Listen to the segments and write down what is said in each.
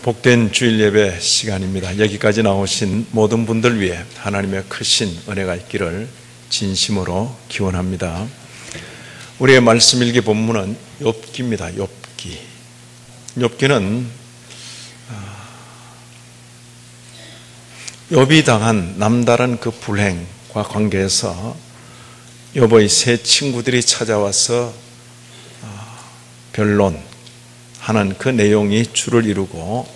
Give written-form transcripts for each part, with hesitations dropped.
복된 주일 예배 시간입니다. 여기까지 나오신 모든 분들 위해 하나님의 크신 은혜가 있기를 진심으로 기원합니다. 우리의 말씀 일기 본문은 욥기입니다. 욥기. 욥기는 욥이 당한 남다른 그 불행과 관계에서 욥의 세 친구들이 찾아와서 변론하는 그 내용이 주를 이루고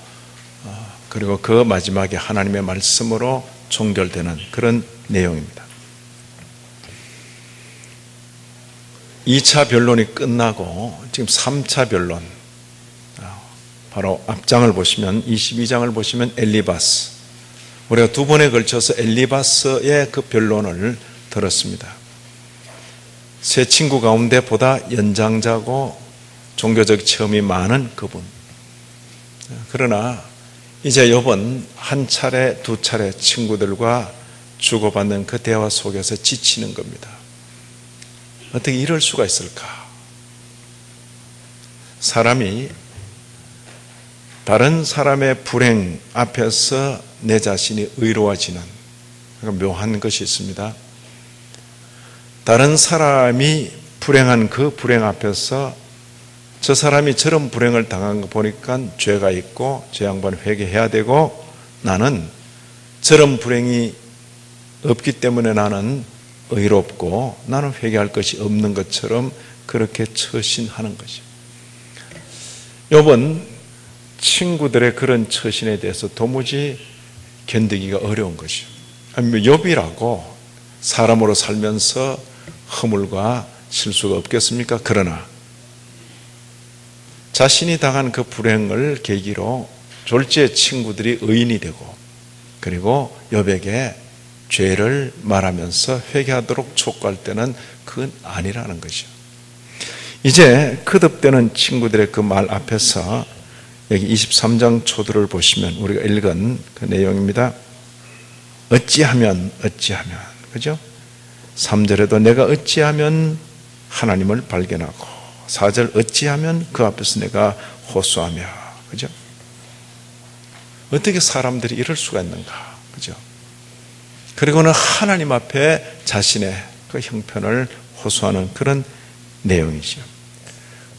그리고 그 마지막에 하나님의 말씀으로 종결되는 그런 내용입니다. 2차 변론이 끝나고 지금 3차 변론, 바로 앞장을 보시면 22장을 보시면 엘리바스, 우리가 두 번에 걸쳐서 엘리바스의 그 변론을 들었습니다. 세 친구 가운데 보다 연장자고 종교적 체험이 많은 그분. 그러나 이제 욥은 한 차례 두 차례 친구들과 주고받는 그 대화 속에서 지치는 겁니다. 어떻게 이럴 수가 있을까? 사람이 다른 사람의 불행 앞에서 내 자신이 의로워지는 묘한 것이 있습니다. 다른 사람이 불행한 그 불행 앞에서 저 사람이 저런 불행을 당한 거 보니까 죄가 있고 저 양반 회개해야 되고 나는 저런 불행이 없기 때문에 나는 의롭고 나는 회개할 것이 없는 것처럼 그렇게 처신하는 것이죠. 욥은 친구들의 그런 처신에 대해서 도무지 견디기가 어려운 것이죠. 욥이라고 사람으로 살면서 허물과 실수가 없겠습니까? 그러나 자신이 당한 그 불행을 계기로 졸지의 친구들이 의인이 되고 그리고 욥에게 죄를 말하면서 회개하도록 촉구할 때는 그건 아니라는 것이죠. 이제 거듭되는 친구들의 그 말 앞에서 여기 23장 초들을 보시면 우리가 읽은 그 내용입니다. 어찌하면 그죠? 3절에도 내가 어찌하면 하나님을 발견하고 4절 어찌하면 그 앞에서 내가 호소하며, 그죠? 어떻게 사람들이 이럴 수가 있는가, 그죠? 그리고는 하나님 앞에 자신의 그 형편을 호소하는 그런 내용이죠.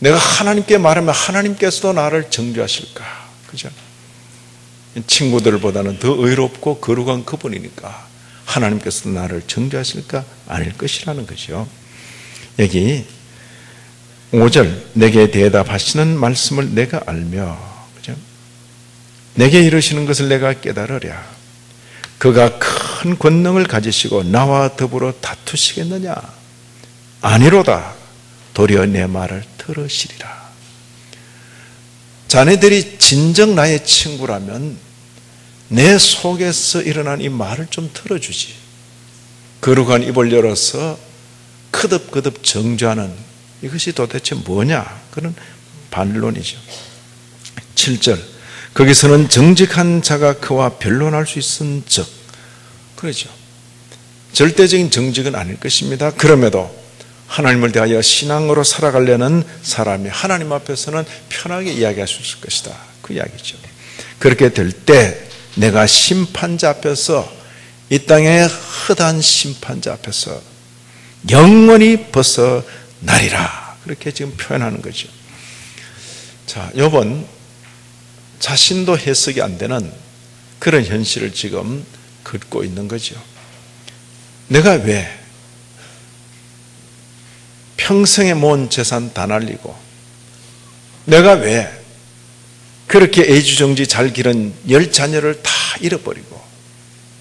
내가 하나님께 말하면 하나님께서도 나를 정죄하실까, 그죠? 친구들보다는 더 의롭고 거룩한 그분이니까 하나님께서도 나를 정죄하실까? 아닐 것이라는 거죠. 여기 5절 내게 대답하시는 말씀을 내가 알며, 그죠? 내게 이르시는 것을 내가 깨달으랴. 그가 큰 권능을 가지시고 나와 더불어 다투시겠느냐? 아니로다. 도리어 내 말을 들으시리라. 자네들이 진정 나의 친구라면 내 속에서 일어난 이 말을 좀 들어주지. 거룩한 입을 열어서 거듭거듭 정죄하는 이것이 도대체 뭐냐? 그런 반론이죠. 7절 거기서는 정직한 자가 그와 변론할 수 있은 즉, 그러죠. 절대적인 정직은 아닐 것입니다. 그럼에도 하나님을 대하여 신앙으로 살아가려는 사람이 하나님 앞에서는 편하게 이야기할 수 있을 것이다. 그 이야기죠. 그렇게 될 때 내가 심판자 앞에서, 이 땅의 허다한 심판자 앞에서 영원히 벗어나리라. 그렇게 지금 표현하는 거죠. 자, 욥은 자신도 해석이 안 되는 그런 현실을 지금 긋고 있는 거죠. 내가 왜 평생에 모은 재산 다 날리고, 내가 왜 그렇게 애주정지 잘 기른 10자녀를 다 잃어버리고,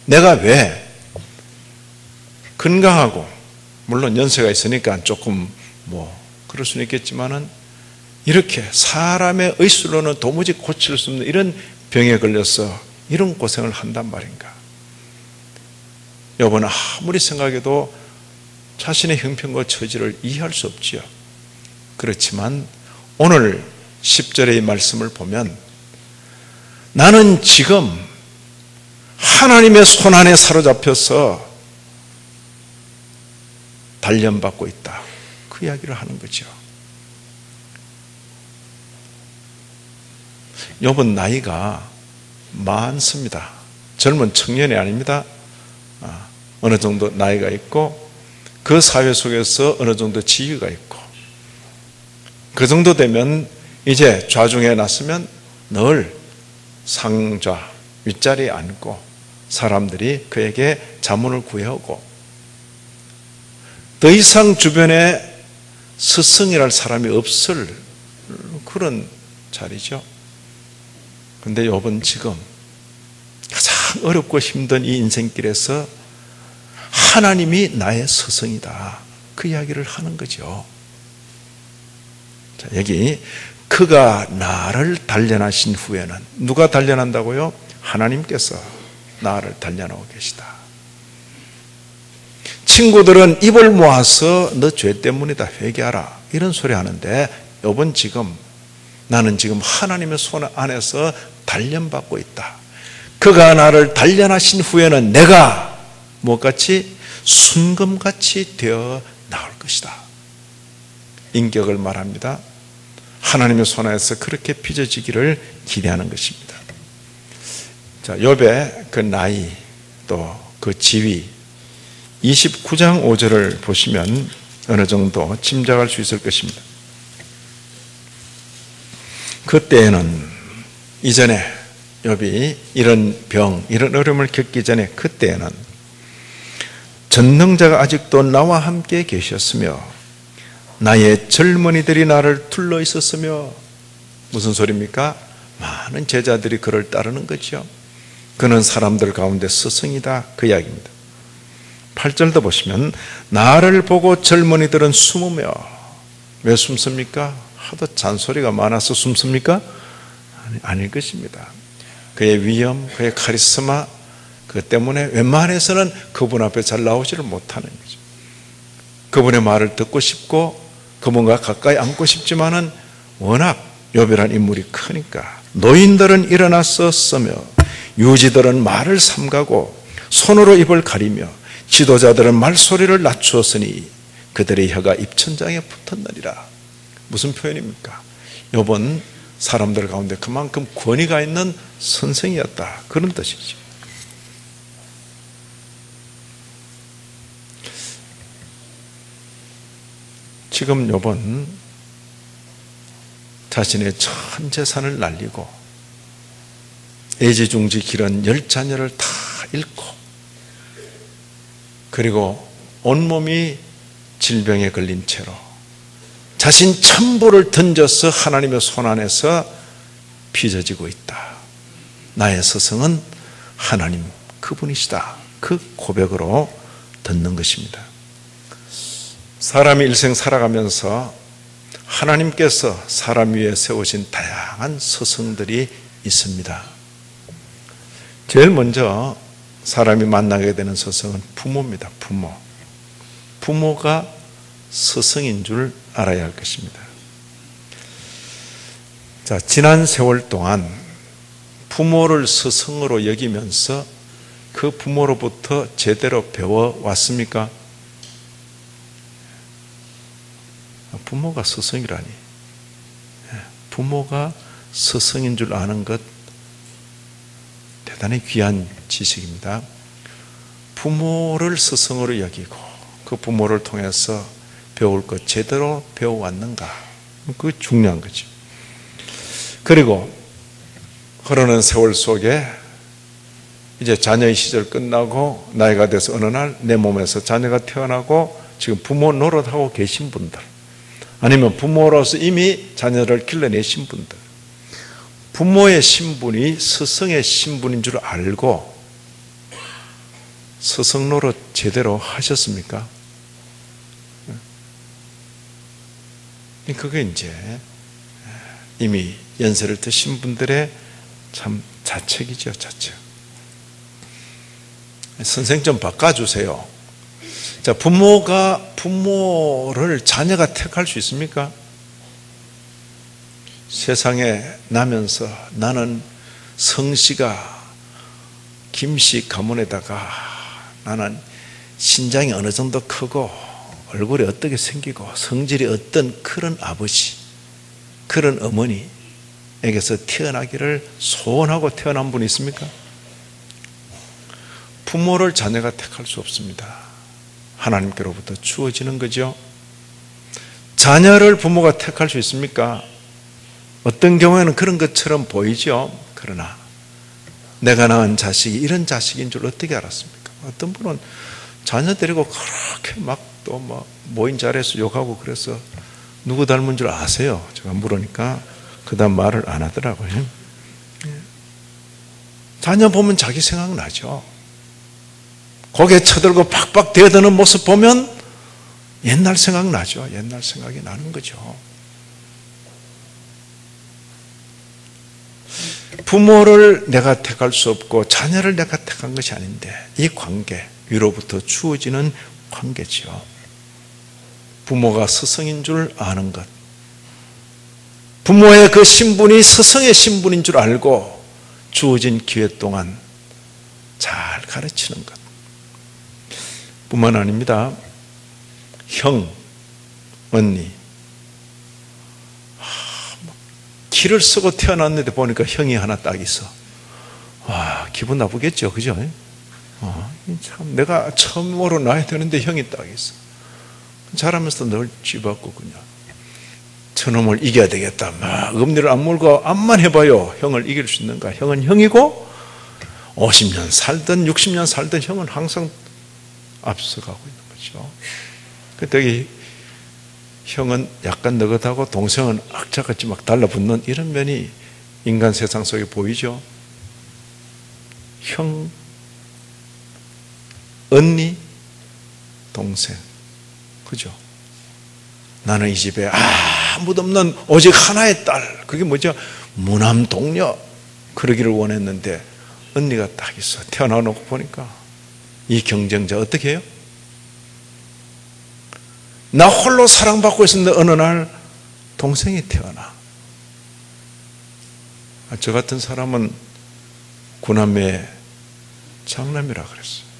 내가 왜 건강하고, 물론 연세가 있으니까 조금 그럴 수는 있겠지만은 이렇게 사람의 의술로는 도무지 고칠 수 없는 이런 병에 걸려서 이런 고생을 한단 말인가. 욥은 아무리 생각해도 자신의 형편과 처지를 이해할 수 없지요. 그렇지만 오늘 10절의 이 말씀을 보면 나는 지금 하나님의 손안에 사로잡혀서 단련받고 있다. 그 이야기를 하는 거죠. 욥은 나이가 많습니다. 젊은 청년이 아닙니다. 어느 정도 나이가 있고 그 사회 속에서 어느 정도 지위가 있고 그 정도 되면 이제 좌중에 났으면 늘 상좌 윗자리에 앉고 사람들이 그에게 자문을 구해오고 더 이상 주변에 스승이랄 사람이 없을 그런 자리죠. 그런데 욥은 지금 가장 어렵고 힘든 이 인생길에서 하나님이 나의 스승이다, 그 이야기를 하는 거죠. 자, 여기 그가 나를 단련하신 후에는, 누가 단련한다고요? 하나님께서 나를 단련하고 계시다. 친구들은 입을 모아서 너 죄 때문이다, 회개하라, 이런 소리 하는데 욥은 지금 나는 지금 하나님의 손 안에서 단련받고 있다. 그가 나를 단련하신 후에는 내가 무엇같이 순금같이 되어 나올 것이다. 인격을 말합니다. 하나님의 손 안에서 그렇게 빚어지기를 기대하는 것입니다. 자, 욥의 그 나이 또 그 지위 29장 5절을 보시면 어느 정도 짐작할 수 있을 것입니다. 그때에는 이전에 욥이 이런 병, 이런 어려움을 겪기 전에 그때에는 전능자가 아직도 나와 함께 계셨으며 나의 젊은이들이 나를 둘러 있었으며, 무슨 소리입니까? 많은 제자들이 그를 따르는 거죠. 그는 사람들 가운데 스승이다, 그 이야기입니다. 8절도 보시면 나를 보고 젊은이들은 숨으며, 왜 숨습니까? 하도 잔소리가 많아서 숨습니까? 아닐 것입니다. 그의 위엄, 그의 카리스마, 그 때문에 웬만해서는 그분 앞에 잘 나오지를 못하는 거죠. 그분의 말을 듣고 싶고 그분과 가까이 앉고 싶지만은 워낙 욥이라는 인물이 크니까 노인들은 일어나서 쓰며 유지들은 말을 삼가고 손으로 입을 가리며 지도자들은 말소리를 낮추었으니 그들의 혀가 입천장에 붙었느니라. 무슨 표현입니까? 욥은 사람들 가운데 그만큼 권위가 있는 선생이었다, 그런 뜻이죠. 지금 욥은 자신의 전 재산을 날리고 애지중지 기른 10자녀를 다 잃고 그리고 온몸이 질병에 걸린 채로 자신 전부를 던져서 하나님의 손 안에서 빚어지고 있다. 나의 스승은 하나님 그분이시다, 그 고백으로 듣는 것입니다. 사람이 일생 살아가면서 하나님께서 사람 위에 세우신 다양한 스승들이 있습니다. 제일 먼저 사람이 만나게 되는 스승은 부모입니다. 부모가 스승인 줄 알아야 할 것입니다. 자, 지난 세월 동안 부모를 스승으로 여기면서 그 부모로부터 제대로 배워왔습니까? 부모가 스승이라니, 부모가 스승인 줄 아는 것 대단히 귀한 지식입니다. 부모를 스승으로 여기고 그 부모를 통해서 배울 것 제대로 배워왔는가, 그게 중요한 거죠. 그리고 흐르는 세월 속에 이제 자녀의 시절 끝나고 나이가 돼서 어느 날 내 몸에서 자녀가 태어나고 지금 부모 노릇하고 계신 분들, 아니면 부모로서 이미 자녀를 길러내신 분들, 부모의 신분이 스승의 신분인 줄 알고 스승 노릇 제대로 하셨습니까? 그게 이제 이미 연세를 드신 분들의 참 자책이죠, 자책. 선생 좀 바꿔주세요. 자, 부모를 자녀가 택할 수 있습니까? 세상에 나면서 나는 성씨가 김씨 가문에다가 나는 신장이 어느 정도 크고 얼굴이 어떻게 생기고 성질이 어떤 그런 아버지, 그런 어머니, 부모님에게서 태어나기를 소원하고 태어난 분이 있습니까? 부모를 자녀가 택할 수 없습니다. 하나님께로부터 주어지는 거죠. 자녀를 부모가 택할 수 있습니까? 어떤 경우에는 그런 것처럼 보이죠. 그러나 내가 낳은 자식이 이런 자식인 줄 어떻게 알았습니까? 어떤 분은 자녀 데리고 그렇게 막 또 뭐 모인 자리에서 욕하고 그래서 누구 닮은 줄 아세요? 제가 물으니까 그 다음 말을 안 하더라고요. 자녀 보면 자기 생각나죠. 고개 쳐들고 팍팍 대드는 모습 보면 옛날 생각나죠. 옛날 생각이 나는 거죠. 부모를 내가 택할 수 없고 자녀를 내가 택한 것이 아닌데 이 관계, 위로부터 주어지는 관계지요. 부모가 스승인 줄 아는 것, 부모의 그 신분이 스승의 신분인 줄 알고 주어진 기회 동안 잘 가르치는 것 뿐만 아닙니다. 형, 언니, 기를 쓰고 태어났는데 보니까 형이 하나 딱 있어. 와, 기분 나쁘겠죠, 그죠? 참 내가 처음으로 낳아야 되는데 형이 딱 있어. 자라면서 늘 쥐받고 그냥 저놈을 이겨야 되겠다. 막 엄니를 안 물고 암만 해봐요. 형을 이길 수 있는가? 형은 형이고 50년 살든 60년 살든 형은 항상 앞서가고 있는 거죠. 그때 형은 약간 너긋하고 동생은 악착같이 막 달라붙는 이런 면이 인간 세상 속에 보이죠. 형, 언니, 동생, 그죠? 나는 이 집에 아무도 없는 오직 하나의 딸, 그게 뭐죠? 무남동녀, 그러기를 원했는데 언니가 딱 있어. 태어나놓고 보니까 이 경쟁자 어떻게 해요? 나 홀로 사랑받고 있었는데 어느 날 동생이 태어나. 저 같은 사람은 구남매의 장남이라 그랬어요.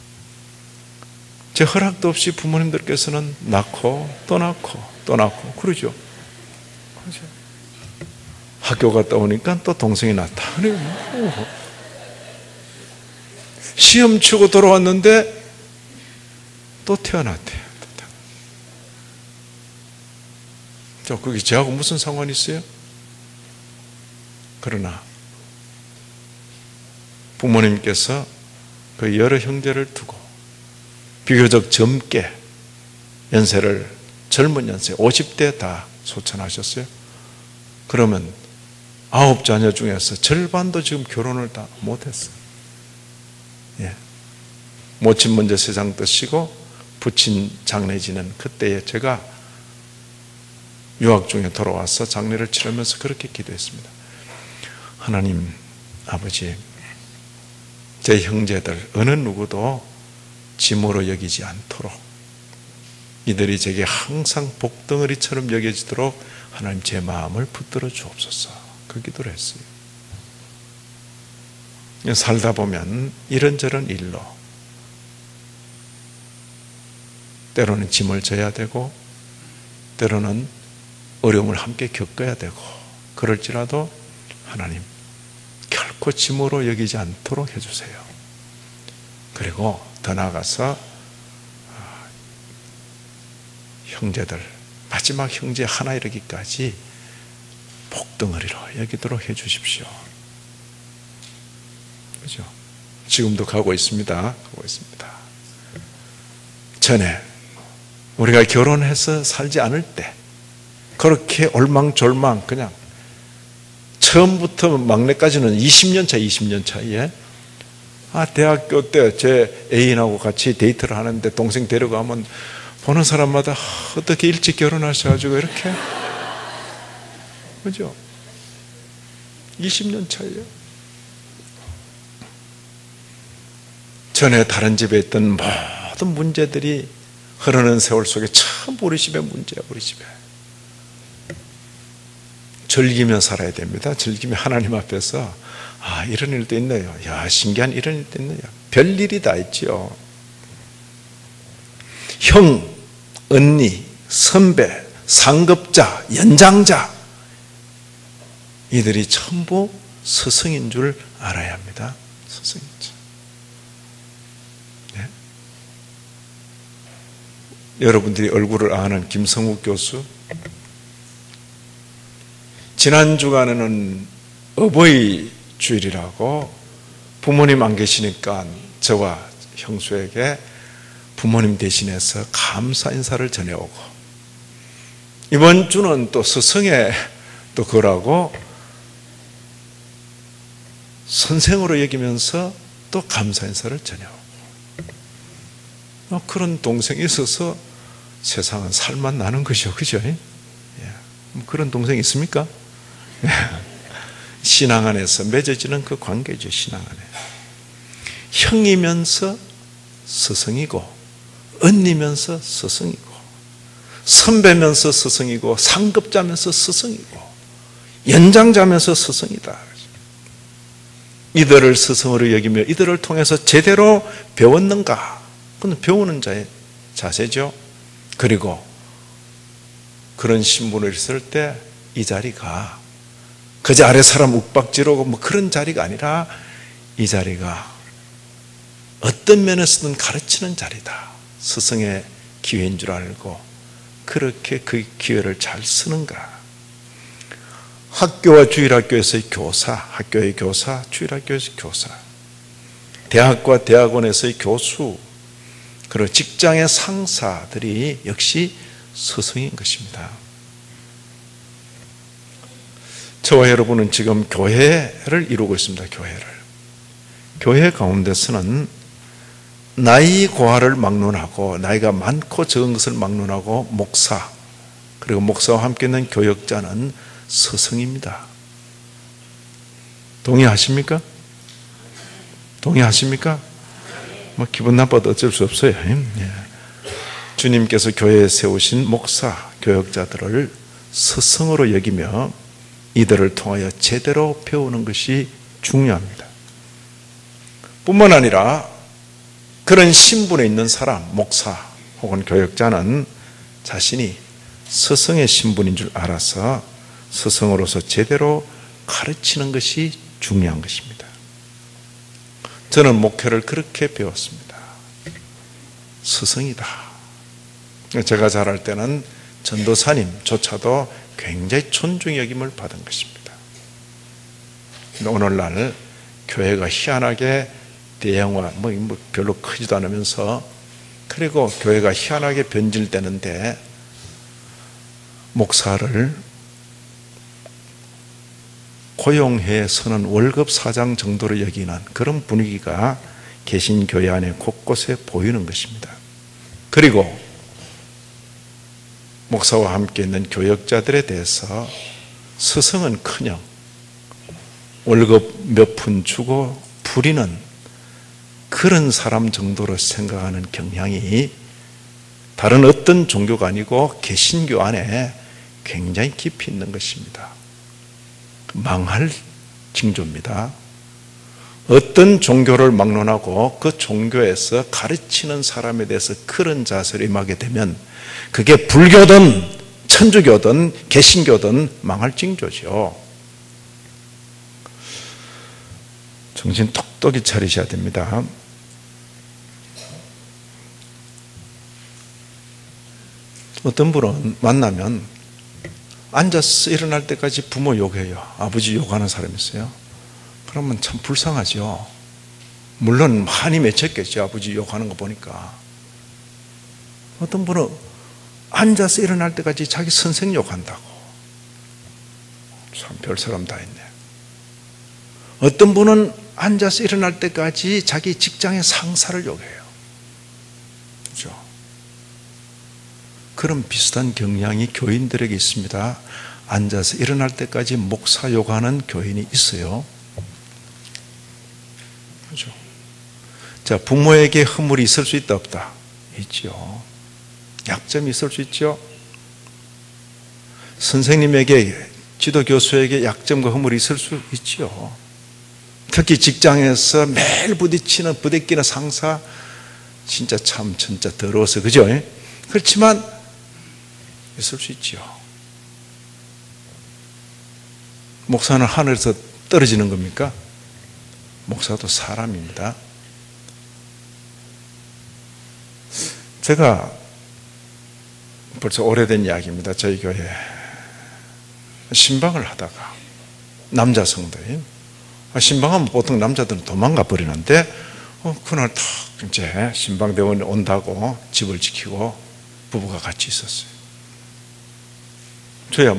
제 허락도 없이 부모님들께서는 낳고 또 낳고 또 낳고 그러죠. 학교 갔다 오니까 또 동생이 낳다. 시험 치고 돌아왔는데 또 태어났대요. 그게 저하고 무슨 상관이 있어요? 그러나 부모님께서 그 여러 형제를 두고 비교적 젊게 연세를 젊은 연세 50대 다 소천하셨어요. 그러면 9자녀 중에서 절반도 지금 결혼을 다 못했어요. 예. 모친 먼저 세상 뜨시고 부친 장례 지는 그때에 제가 유학 중에 돌아와서 장례를 치르면서 그렇게 기도했습니다. 하나님 아버지, 제 형제들 어느 누구도 짐으로 여기지 않도록 이들이 제게 항상 복덩어리처럼 여겨지도록 하나님 제 마음을 붙들어 주옵소서. 그 기도를 했어요. 살다 보면 이런저런 일로 때로는 짐을 져야 되고 때로는 어려움을 함께 겪어야 되고 그럴지라도 하나님 결코 짐으로 여기지 않도록 해주세요. 그리고 더 나아가서 형제들 마지막 형제 하나 이르기까지 복덩어리로 여기도록 해주십시오. 그죠? 지금도 가고 있습니다. 가고 있습니다. 전에 우리가 결혼해서 살지 않을 때 그렇게 올망졸망 그냥 처음부터 막내까지는 20년 차, 20년 차이에 대학교 때 제 애인하고 같이 데이트를 하는데 동생 데려가면 보는 사람마다 어떻게 일찍 결혼하셔가지고 이렇게 그죠? 20년 차이에요. 전에 다른 집에 있던 모든 문제들이 흐르는 세월 속에 참 우리 집의 문제야. 우리 집에 즐기며 살아야 됩니다. 즐기며 하나님 앞에서 이런 일도 있네요. 야, 신기한 이런 일도 있네요. 별일이 다 있지요. 형, 언니, 선배, 상급자, 연장자 이들이 전부 스승인 줄 알아야 합니다. 스승이죠. 네? 여러분들이 얼굴을 아는 김성욱 교수, 지난 주간에는 어버이 주일이라고 부모님 안 계시니까 저와 형수에게 부모님 대신해서 감사 인사를 전해오고, 이번 주는 또 스승의 또 그러고 선생으로 여기면서 또 감사 인사를 전해오고, 그런 동생이 있어서 세상은 살만 나는 것이요, 그죠? 그런 동생이 있습니까? 신앙 안에서 맺어지는 그 관계죠. 신앙 안에 형이면서 스승이고, 언니면서 스승이고, 선배면서 스승이고, 상급자면서 스승이고, 연장자면서 스승이다. 이들을 스승으로 여기며 이들을 통해서 제대로 배웠는가? 그건 배우는 자의 자세죠. 그리고 그런 신분을 있을 때 이 자리가 그저 아래 사람 욱박지르고 뭐 그런 자리가 아니라, 이 자리가 어떤 면에서든 가르치는 자리다. 스승의 기회인 줄 알고 그렇게 그 기회를 잘 쓰는가. 학교와 주일학교에서의 교사, 학교의 교사, 주일학교에서의 교사, 대학과 대학원에서의 교수, 그리고 직장의 상사들이 역시 스승인 것입니다. 저와 여러분은 지금 교회를 이루고 있습니다. 교회 가운데서는 나이 고하를 막론하고, 나이가 많고 적은 것을 막론하고, 목사, 그리고 목사와 함께 있는 교역자는 스승입니다. 동의하십니까? 동의하십니까? 뭐 기분 나빠도 어쩔 수 없어요. 주님께서 교회에 세우신 목사, 교역자들을 스승으로 여기며 이들을 통하여 제대로 배우는 것이 중요합니다. 뿐만 아니라 그런 신분에 있는 사람, 목사 혹은 교역자는 자신이 스승의 신분인 줄 알아서 스승으로서 제대로 가르치는 것이 중요한 것입니다. 저는 목회를 그렇게 배웠습니다. 스승이다. 제가 자랄 때는 전도사님조차도 굉장히 존중 여김을 받은 것입니다. 오늘날 교회가 희한하게 대형화, 뭐 별로 크지도 않으면서, 그리고 교회가 희한하게 변질되는데 목사를 고용해서는 월급 사장 정도로 여기는 그런 분위기가 개신교회 안에 곳곳에 보이는 것입니다. 그리고 목사와 함께 있는 교역자들에 대해서 스승은커녕 월급 몇 푼 주고 부리는 그런 사람 정도로 생각하는 경향이 다른 어떤 종교가 아니고 개신교 안에 굉장히 깊이 있는 것입니다. 망할 징조입니다. 어떤 종교를 막론하고 그 종교에서 가르치는 사람에 대해서 그런 자세로 임하게 되면 그게 불교든 천주교든 개신교든 망할 징조죠. 정신 똑똑히 차리셔야 됩니다. 어떤 분은 만나면 앉아서 일어날 때까지 부모 욕해요. 아버지 욕하는 사람이 있어요. 그러면 참 불쌍하죠. 물론 한이 맺혔겠죠. 아버지 욕하는 거 보니까. 어떤 분은 앉아서 일어날 때까지 자기 선생 욕한다고. 참 별 사람 다 있네. 어떤 분은 앉아서 일어날 때까지 자기 직장의 상사를 욕해요. 그렇죠? 그런 비슷한 경향이 교인들에게 있습니다. 앉아서 일어날 때까지 목사 욕하는 교인이 있어요. 그렇죠? 자, 부모에게 허물이 있을 수 있다 없다? 있죠. 약점이 있을 수 있죠. 선생님에게, 지도 교수에게 약점과 허물이 있을 수 있죠. 특히 직장에서 매일 부대끼는 상사, 진짜 더러워서, 그죠? 그렇지만 있을 수 있죠. 목사는 하늘에서 떨어지는 겁니까? 목사도 사람입니다. 제가 벌써 오래된 이야기입니다. 저희 교회 신방을 하다가 남자 성도인, 신방하면 보통 남자들은 도망가 버리는데 그날 딱 이제 신방대원이 온다고 집을 지키고 부부가 같이 있었어요. 저야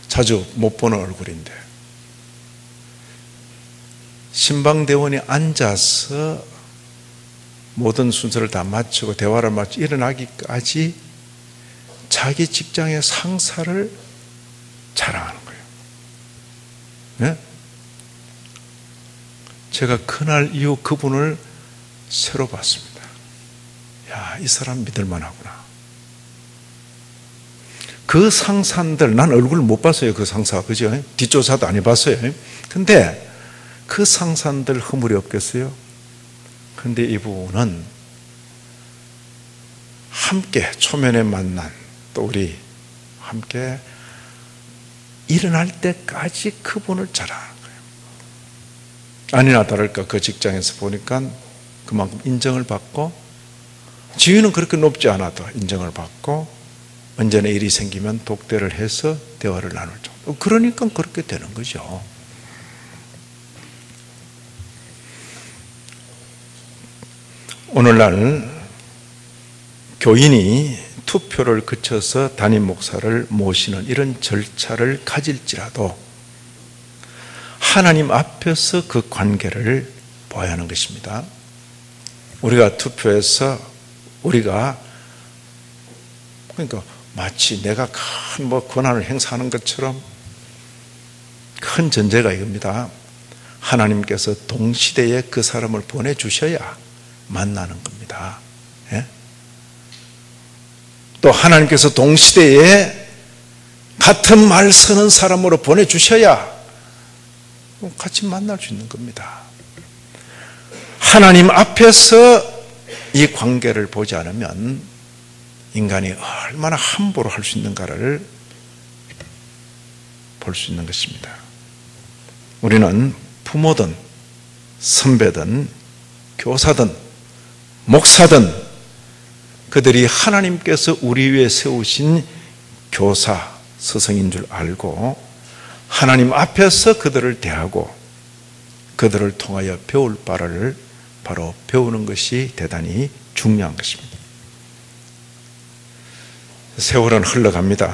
자주 못 보는 얼굴인데 신방대원이 앉아서 모든 순서를 다 마치고 대화를 마치고 일어나기까지 자기 직장의 상사를 자랑하는 거예요. 네? 제가 그날 이후 그분을 새로 봤습니다. 야, 이 사람 믿을만하구나. 그 상사들, 난 얼굴 못 봤어요. 그 상사, 그죠? 뒷조사도 안 해봤어요. 근데 그 상사들 허물이 없겠어요? 근데 이분은 함께 초면에 만난, 또 우리 함께 일어날 때까지 그분을 자랑하는 거예요. 아니나 다를까 그 직장에서 보니까 그만큼 인정을 받고, 지위는 그렇게 높지 않아도 인정을 받고, 언제나 일이 생기면 독대를 해서 대화를 나눌 정도. 그러니까 그렇게 되는 거죠. 오늘날 교인이 투표를 거쳐서 담임 목사를 모시는 이런 절차를 가질지라도 하나님 앞에서 그 관계를 봐야 하는 것입니다. 우리가 투표해서 우리가 그러니까 마치 내가 큰 권한을 행사하는 것처럼 큰 전제가 이겁니다. 하나님께서 동시대에 그 사람을 보내주셔야 만나는 겁니다. 예? 또 하나님께서 동시대에 같은 말 쓰는 사람으로 보내주셔야 같이 만날 수 있는 겁니다. 하나님 앞에서 이 관계를 보지 않으면 인간이 얼마나 함부로 할 수 있는가를 볼 수 있는 것입니다. 우리는 부모든 선배든 교사든 목사든 그들이 하나님께서 우리 위에 세우신 교사, 스승인 줄 알고 하나님 앞에서 그들을 대하고 그들을 통하여 배울 바를 바로 배우는 것이 대단히 중요한 것입니다. 세월은 흘러갑니다.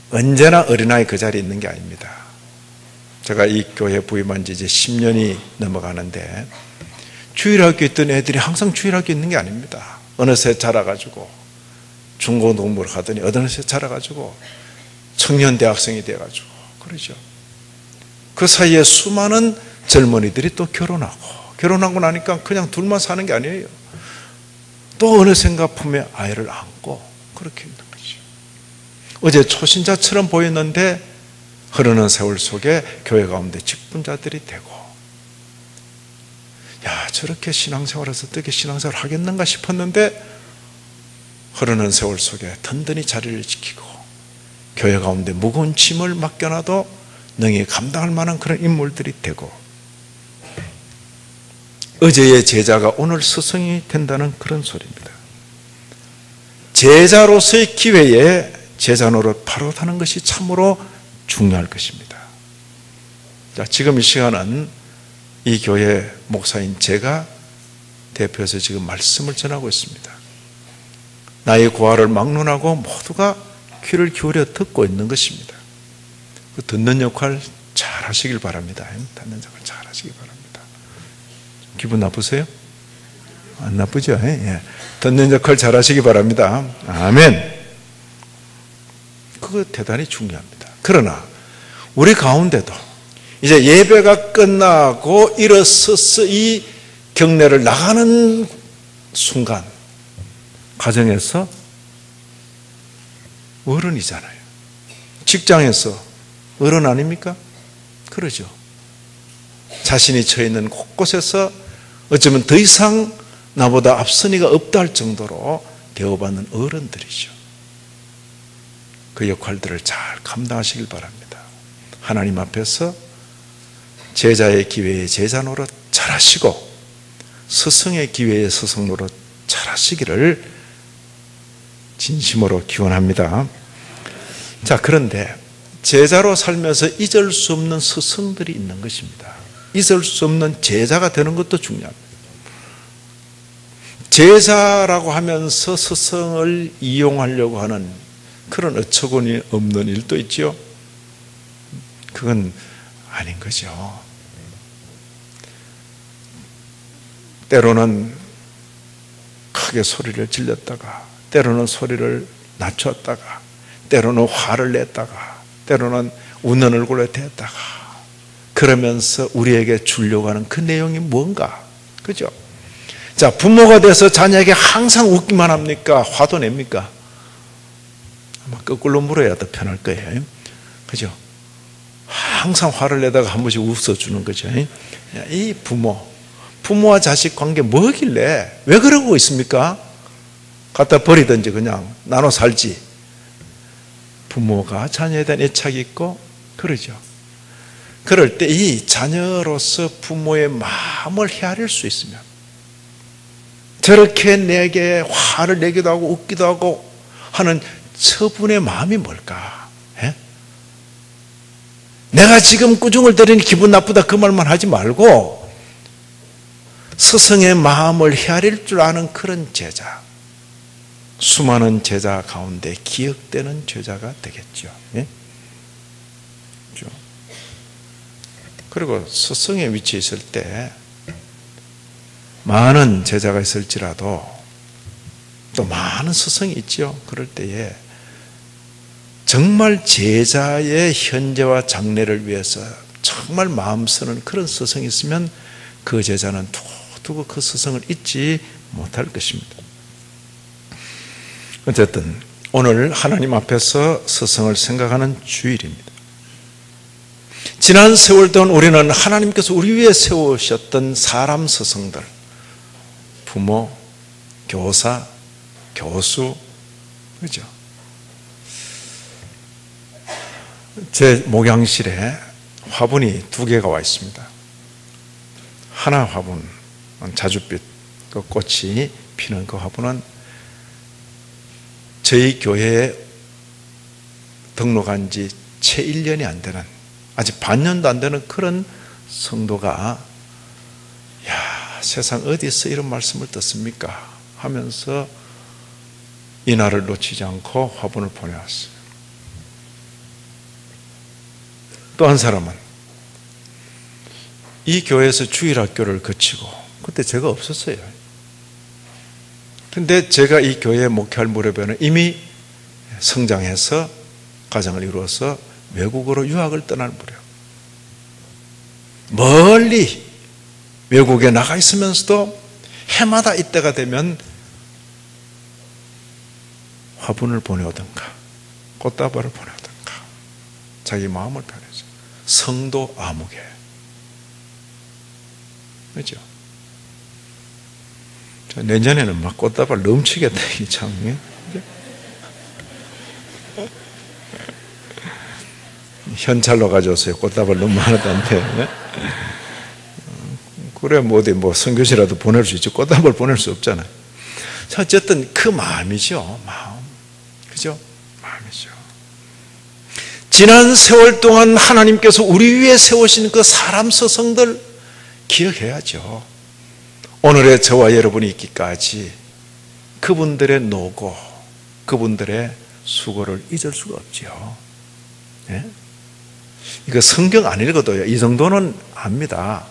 언제나 어린아이 그 자리에 있는 게 아닙니다. 제가 이 교회 부임한 지 이제 10년이 넘어가는데 주일학교 있던 애들이 항상 주일학교 있는 게 아닙니다. 어느새 자라가지고 중고등부를 가더니 어느새 자라가지고 청년대학생이 돼가지고 그러죠. 그 사이에 수많은 젊은이들이 또 결혼하고 나니까 그냥 둘만 사는 게 아니에요. 또 어느샌가 품에 아이를 안고 그렇게 있는 거죠. 어제 초신자처럼 보였는데 흐르는 세월 속에 교회 가운데 직분자들이 되고, 야, 저렇게 신앙생활에서 어떻게 신앙생활을 하겠는가 싶었는데 흐르는 세월 속에 든든히 자리를 지키고 교회 가운데 무거운 짐을 맡겨놔도 능히 감당할 만한 그런 인물들이 되고, 어제의 제자가 오늘 스승이 된다는 그런 소리입니다. 제자로서의 기회에 제자 노릇 바로 하는 것이 참으로 중요할 것입니다. 자, 지금 이 시간은 이 교회 목사인 제가 대표해서 지금 말씀을 전하고 있습니다. 나의 고하를 막론하고 모두가 귀를 기울여 듣고 있는 것입니다. 그 듣는 역할 잘 하시길 바랍니다. 듣는 역할 잘 하시기 바랍니다. 기분 나쁘세요? 안 나쁘죠? 예. 듣는 역할 잘 하시기 바랍니다. 아멘. 그거 대단히 중요합니다. 그러나 우리 가운데도 이제 예배가 끝나고 일어서서 이 경례를 나가는 순간 가정에서 어른이잖아요. 직장에서 어른 아닙니까? 그러죠. 자신이 처해 있는 곳곳에서 어쩌면 더 이상 나보다 앞선 이가 없다 할 정도로 대우받는 어른들이죠. 그 역할들을 잘 감당하시길 바랍니다. 하나님 앞에서 제자의 기회에 제자 노릇 잘하시고 스승의 기회에 스승 노릇 잘하시기를 진심으로 기원합니다. 자, 그런데 제자로 살면서 잊을 수 없는 스승들이 있는 것입니다. 잊을 수 없는 제자가 되는 것도 중요합니다. 제자라고 하면서 스승을 이용하려고 하는 그런 어처구니 없는 일도 있죠. 그건 아닌 거죠. 때로는 크게 소리를 질렀다가, 때로는 소리를 낮췄다가, 때로는 화를 냈다가, 때로는 웃는 얼굴에 대다가, 그러면서 우리에게 주려고 하는 그 내용이 뭔가, 그죠? 자, 부모가 돼서 자녀에게 항상 웃기만 합니까? 화도 냅니까? 아마 거꾸로 물어야 더 편할 거예요. 그죠? 항상 화를 내다가 한 번씩 웃어주는 거죠. 이 부모와 자식 관계 뭐길래 왜 그러고 있습니까? 갖다 버리든지 그냥 나눠 살지. 부모가 자녀에 대한 애착이 있고 그러죠. 그럴 때 이 자녀로서 부모의 마음을 헤아릴 수 있으면, 저렇게 내게 화를 내기도 하고 웃기도 하고 하는 저분의 마음이 뭘까? 내가 지금 꾸중을 들으니 기분 나쁘다 그 말만 하지 말고 스승의 마음을 헤아릴 줄 아는 그런 제자, 수많은 제자 가운데 기억되는 제자가 되겠죠. 그리고 스승의 위치에 있을 때 많은 제자가 있을지라도 또 많은 스승이 있죠. 그럴 때에 정말 제자의 현재와 장래를 위해서 정말 마음 쓰는 그런 스승이 있으면 그 제자는 두고 그 스승을 잊지 못할 것입니다. 어쨌든 오늘 하나님 앞에서 스승을 생각하는 주일입니다. 지난 세월 동안 우리는 하나님께서 우리 위해 세우셨던 사람 스승들, 부모, 교사, 교수, 그죠? 제 목양실에 화분이 2개가 와 있습니다. 하나 화분, 자줏빛 그 꽃이 피는 그 화분은 저희 교회에 등록한 지 채 1년이 안 되는, 아직 반년도 안 되는 그런 성도가 세상 어디서 이런 말씀을 듣습니까? 하면서 이날을 놓치지 않고 화분을 보내왔어요. 또 한 사람은 이 교회에서 주일학교를 거치고, 그때 제가 없었어요. 근데 제가 이 교회에 목회할 무렵에는 이미 성장해서 가정을 이루어서 외국으로 유학을 떠날 무렵, 멀리 외국에 나가 있으면서도 해마다 이때가 되면 화분을 보내오던가 꽃다발을 보내오던가 자기 마음을 변해서 성도 아무개, 그렇죠? 내년에는 막 꽃다발 넘치겠다. 이 참. 현찰로 가져오세요. 꽃다발 너무 많았다는데. 그래, 어디 선교지라도 보낼 수 있지. 꽃다발 보낼 수 없잖아요. 자, 어쨌든 그 마음이죠. 마음. 그죠? 마음이죠. 지난 세월 동안 하나님께서 우리 위에 세우신 그 사람 스승들 기억해야죠. 오늘의 저와 여러분이 있기까지 그분들의 노고, 그분들의 수고를 잊을 수가 없죠. 네? 이거 성경 안 읽어도요, 이 정도는 압니다.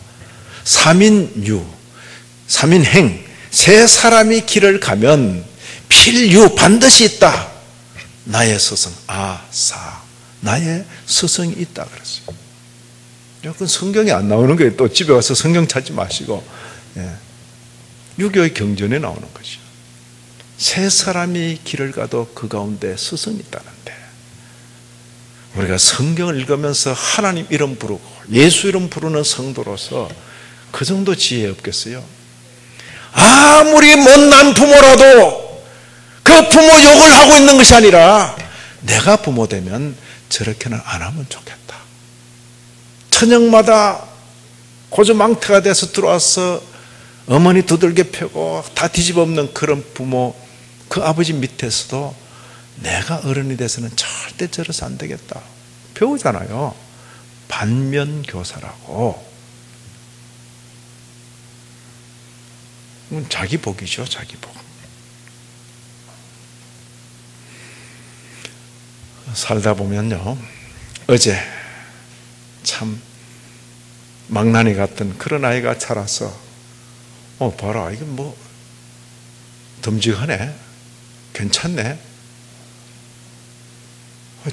3인유, 3인행, 세 사람이 길을 가면 필유 반드시 있다. 나의 스승, 아사, 나의 스승이 있다 그랬어요. 그건 성경에 안 나오는 거예요. 또 집에 와서 성경 찾지 마시고. 유교의 경전에 나오는 거죠. 세 사람이 길을 가도 그 가운데 스승이 있다는데, 우리가 성경을 읽으면서 하나님 이름 부르고 예수 이름 부르는 성도로서 그 정도 지혜 없겠어요? 아무리 못난 부모라도 그 부모 욕을 하고 있는 것이 아니라 내가 부모 되면 저렇게는 안 하면 좋겠다. 저녁마다 고조망태가 돼서 들어와서 어머니 두들겨 패고 다 뒤집어 엎는 그런 부모, 그 아버지 밑에서도 내가 어른이 돼서는 절대 저래서 안 되겠다 배우잖아요. 반면교사라고. 자기 복이죠, 자기 복. 살다 보면요, 어제 참 망나니 같은 그런 아이가 자라서 봐라, 이건 뭐 듬직하네, 괜찮네,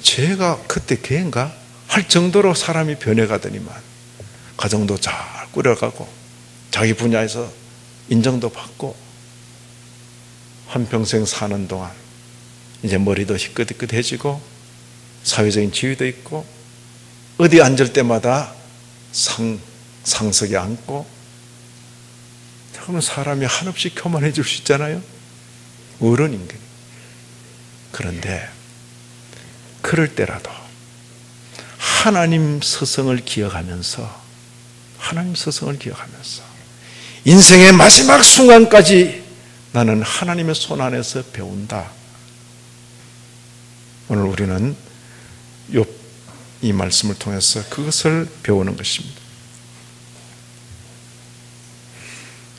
쟤가 그때 걔인가 할 정도로 사람이 변해가더니만 가정도 잘 꾸려가고 자기 분야에서 인정도 받고 한평생 사는 동안 이제 머리도 희끗희끗해지고 사회적인 지위도 있고 어디 앉을 때마다 상석에 앉고, 그러면 사람이 한없이 교만해질 수 있잖아요. 어른인 게. 그런데 그럴 때라도 하나님 서성을 기억하면서 인생의 마지막 순간까지 나는 하나님의 손 안에서 배운다. 오늘 우리는 이 말씀을 통해서 그것을 배우는 것입니다.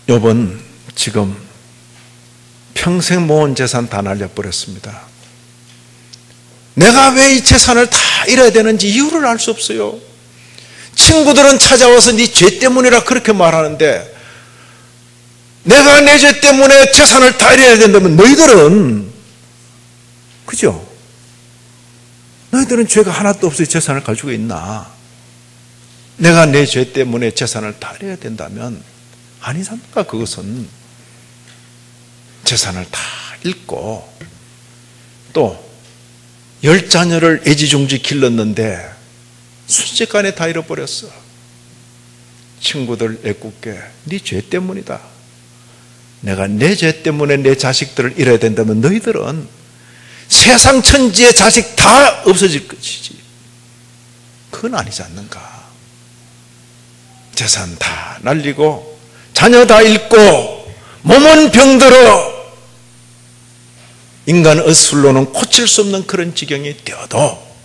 욥은 지금 평생 모은 재산 다 날려버렸습니다. 내가 왜 이 재산을 다 잃어야 되는지 이유를 알 수 없어요. 친구들은 찾아와서 네 죄 때문이라 그렇게 말하는데, 내가 내 죄 때문에 재산을 다 잃어야 된다면 너희들은, 그죠? 너희들은 죄가 하나도 없이 재산을 가지고 있나? 내가 내 죄 때문에 재산을 다 잃어야 된다면 아니잖아. 그것은 재산을 다 잃고 또 10자녀를 애지중지 길렀는데 순식간에 다 잃어버렸어. 친구들 애꿎게 네 죄 때문이다. 내가 내 죄 때문에 내 자식들을 잃어야 된다면 너희들은 세상 천지의 자식 다 없어질 것이지. 그건 아니지 않는가. 재산 다 날리고 자녀 다 잃고 몸은 병들어 인간 어슬로는 고칠 수 없는 그런 지경이 되어도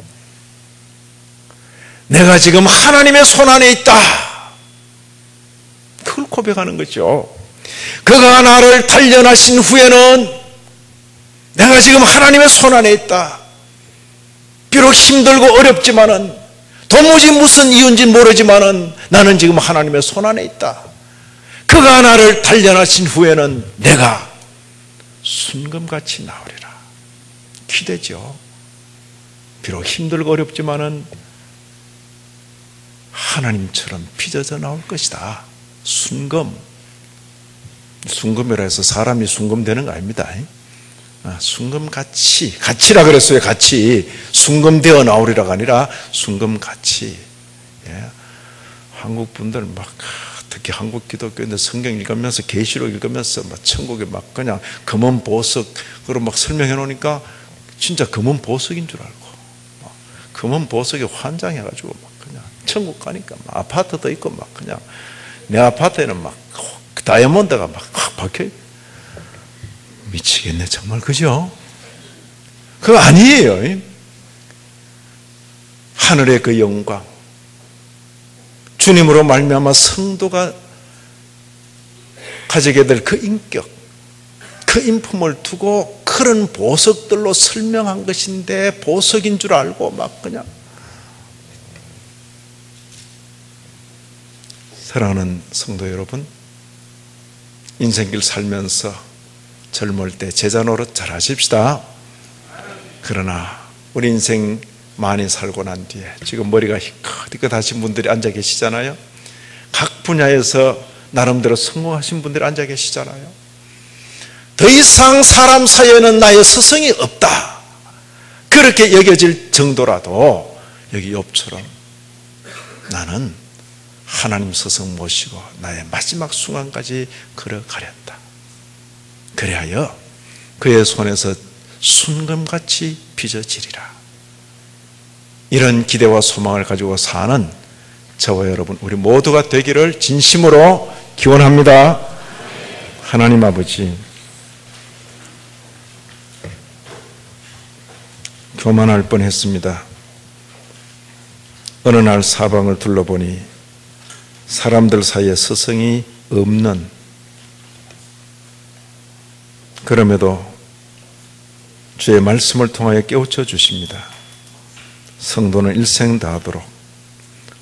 내가 지금 하나님의 손 안에 있다. 그걸 고백하는 거죠. 그가 나를 단련하신 후에는 내가 지금 하나님의 손 안에 있다. 비록 힘들고 어렵지만은 도무지 무슨 이유인지 모르지만은 나는 지금 하나님의 손 안에 있다. 그가 나를 단련하신 후에는 내가 순금같이 나오리라. 기대죠. 비록 힘들고 어렵지만은 하나님처럼 빚어져 나올 것이다. 순금이라 해서 사람이 순금되는 거 아닙니다. 순금같이, 같이라 그랬어요. 같이. 순금되어 나오리라가 아니라 순금같이. 예. 한국 분들 막 특히 한국 기독교인들 성경 읽으면서 계시록 읽으면서 막 천국에 막 그냥 금은 보석으로 막 설명해 놓으니까 진짜 금은 보석인 줄 알고 금은 보석에 환장해가지고 막 그냥 천국 가니까 막 아파트도 있고 막 그냥 내 아파트에는 막 다이아몬드가 막 박혀. 미치겠네 정말. 그죠? 그거 아니에요. 하늘의 그 영광, 주님으로 말미암아 성도가 가지게 될 그 인격, 그 인품을 두고 그런 보석들로 설명한 것인데 보석인 줄 알고 막 그냥. 사랑하는 성도 여러분, 인생길 살면서 젊을 때 제자 노릇 잘 하십시다. 그러나 우리 인생 많이 살고 난 뒤에 지금 머리가 희끗희끗하신 분들이 앉아 계시잖아요. 각 분야에서 나름대로 성공하신 분들이 앉아 계시잖아요. 더 이상 사람 사이에는 나의 스승이 없다. 그렇게 여겨질 정도라도 여기 욥처럼 나는 하나님 스승 모시고 나의 마지막 순간까지 걸어가렸다. 그리하여 그의 손에서 순금같이 빚어지리라. 이런 기대와 소망을 가지고 사는 저와 여러분 우리 모두가 되기를 진심으로 기원합니다. 하나님 아버지, 교만할 뻔했습니다. 어느 날 사방을 둘러보니 사람들 사이에 스승이 없는, 그럼에도 주의 말씀을 통하여 깨우쳐 주십니다. 성도는 일생 다하도록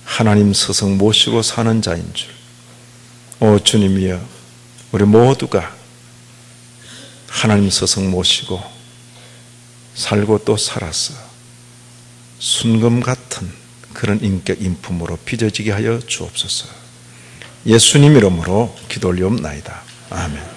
하나님 스승 모시고 사는 자인 줄. 오 주님이여, 우리 모두가 하나님 스승 모시고 살고 또 살아서 순금 같은 그런 인격 인품으로 빚어지게 하여 주옵소서. 예수님 이름으로 기도 올리옵나이다. 아멘.